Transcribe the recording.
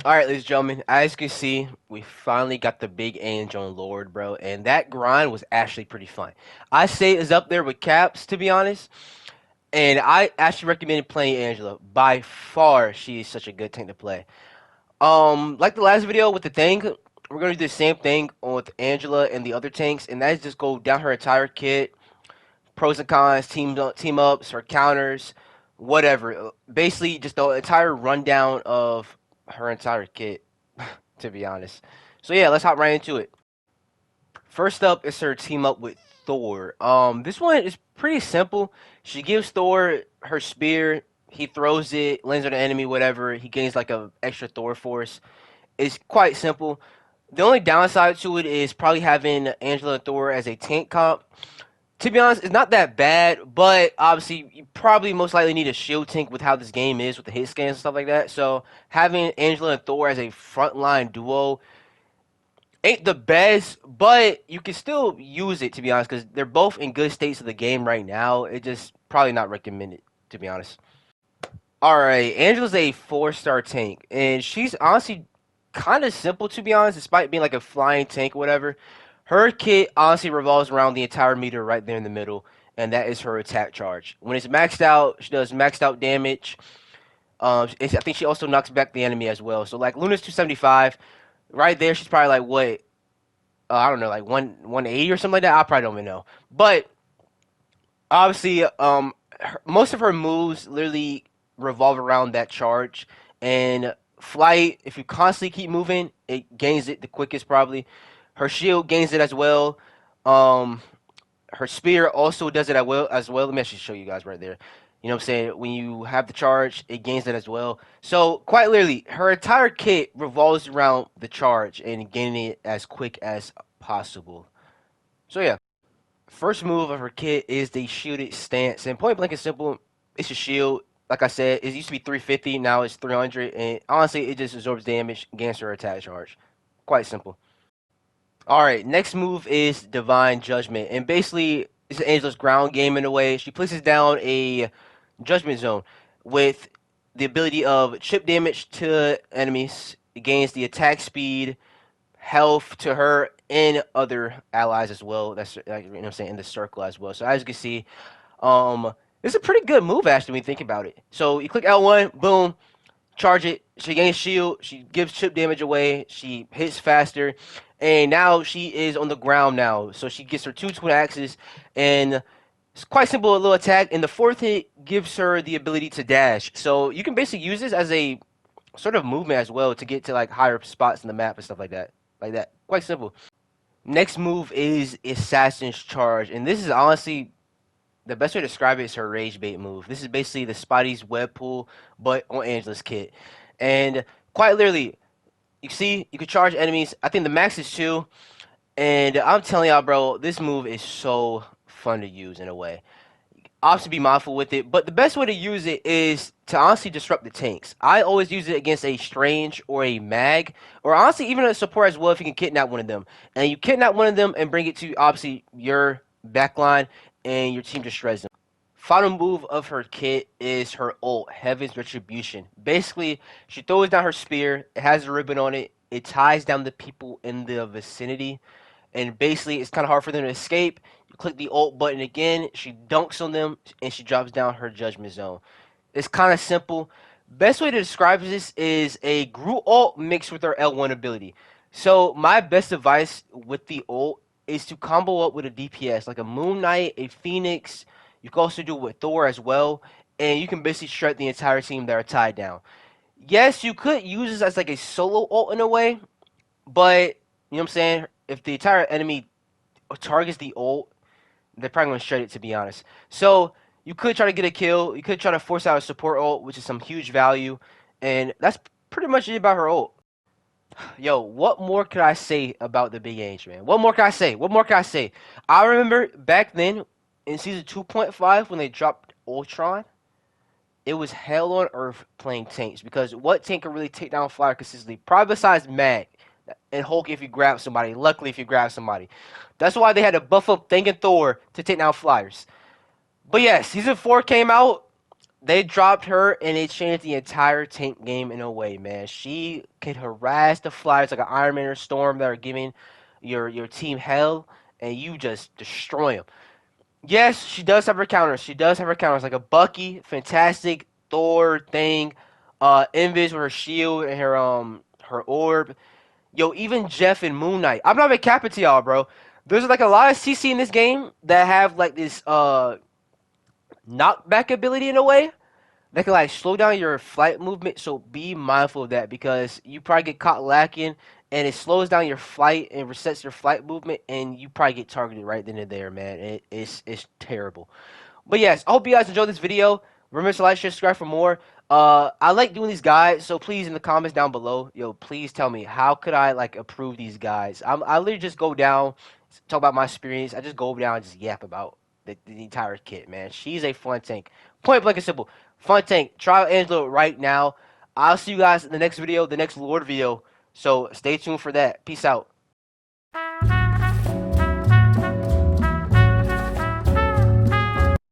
Alright, ladies and gentlemen, as you can see, we finally got the big Ange on Lord, bro, and that grind was actually pretty fun. I say it's up there with Caps, to be honest, and I actually recommend playing Angela. By far, she is such a good tank to play. Like the last video with the thing, we're gonna do the same thing with Angela and the other tanks, and that is just go down her entire kit, pros and cons, team ups, her counters, whatever. Basically, just the entire rundown of her entire kit, to be honest. So yeah, let's hop right into it. First up is her team up with Thor. This one is pretty simple. She gives Thor her spear. He throws it, lands on the enemy, whatever. He gains like a extra Thor force. It's quite simple. The only downside to it is probably having Angela and Thor as a tank comp. To be honest, it's not that bad, but obviously you probably most likely need a shield tank with how this game is with the hit scans and stuff like that. So having Angela and Thor as a frontline duo ain't the best, but you can still use it to be honest, because they're both in good states of the game right now. It just probably not recommended to be honest. All right, Angela's a 4-star tank, and she's honestly kind of simple to be honest, despite being like a flying tank or whatever. Her kit honestly revolves around the entire meter right there in the middle, and that is her attack charge. When it's maxed out, she does maxed out damage. I think she also knocks back the enemy as well. So like Luna's 275, right there. She's probably like what I don't know, like 180 or something like that. I probably don't even know. But obviously, most of her moves literally revolve around that charge. And flight, if you constantly keep moving, it gains it the quickest probably. Her shield gains it as well. Um, her spear also does it as well. Let me actually show you guys right there. You know what I'm saying? When you have the charge, it gains it as well. So quite literally, her entire kit revolves around the charge and gaining it as quick as possible. So yeah, first move of her kit is the shielded stance, and point blank is simple. It's a shield. Like I said, it used to be 350, now it's 300, and honestly, it just absorbs damage against her attack charge. Quite simple. All right, next move is Divine Judgment, and basically, it's Angela's ground game in a way. She places down a Judgment Zone with the ability of chip damage to enemies. It gains the attack speed, health to her and other allies as well. That's like, you know what I'm saying, in the circle as well. So as you can see, it's a pretty good move actually when you think about it. So you click L1, boom, charge it. She gains shield. She gives chip damage away. She hits faster, and now she is on the ground now. So she gets her two twin axes, and it's quite simple, a little attack. And the fourth hit gives her the ability to dash. So you can basically use this as a sort of movement as well to get to like higher spots in the map and stuff like that. Like that. Quite simple. Next move is Assassin's Charge, and this is honestly the best way to describe it is her rage bait move. This is basically the Spotty's web pool, but on Angela's kit. And quite literally, you see, you can charge enemies. I think the max is 2. And I'm telling y'all, bro, this move is so fun to use in a way. Obviously, be mindful with it, but the best way to use it is to honestly disrupt the tanks. I always use it against a Strange or a Mag, or honestly, even a support as well if you can kidnap one of them. And you kidnap one of them and bring it to, obviously, your backline, and your team just shreds them. Final move of her kit is her ult, Heaven's Retribution. Basically, she throws down her spear, it has a ribbon on it, it ties down the people in the vicinity, and basically it's kind of hard for them to escape. You click the ult button again, she dunks on them, and she drops down her Judgment Zone. It's kind of simple. Best way to describe this is a Groot ult mixed with her L1 ability. So my best advice with the ult is to combo up with a DPS, like a Moon Knight, a Phoenix. You can also do it with Thor as well, and you can basically shred the entire team that are tied down. Yes, you could use this as like a solo ult in a way, but you know what I'm saying? If the entire enemy targets the ult, they're probably going to shred it, to be honest. So you could try to get a kill. You could try to force out a support ult, which is some huge value. And that's pretty much it about her ult. Yo, what more could I say about the Big Ange, man? What more can I say? What more can I say? I remember back then in season 2.5 when they dropped Ultron, it was hell on earth playing tanks because what tank can really take down Flyer consistently? Probably besides Mag and Hulk if you grab somebody. Luckily, if you grab somebody. That's why they had to buff up Thing and Thor to take down Flyers. But yeah, season 4 came out. They dropped her and it changed the entire tank game in a way, man. She could harass the flyers like an Iron Man or Storm that are giving your team hell, and you just destroy them. Yes, she does have her counters. She does have her counters like a Bucky, fantastic Thor thing, Invis with her shield and her orb. Yo, even Jeff and Moon Knight. I'm not even capping to y'all, bro. There's like a lot of CC in this game that have like this knockback ability in a way that can like slow down your flight movement. So be mindful of that because you probably get caught lacking and it slows down your flight and resets your flight movement and you probably get targeted right then and there, man. It's terrible. But yes, I hope you guys enjoyed this video. Remember to like, share, subscribe for more. I like doing these guides, so please in the comments down below, yo, please tell me how could I like improve these guides. I literally just go down, talk about my experience. I just go down and just yap about the entire kit, man. She's a fun tank. Point blank and simple. Fun tank. Try out Angelo right now. I'll see you guys in the next video, the next Lord video. So stay tuned for that. Peace out.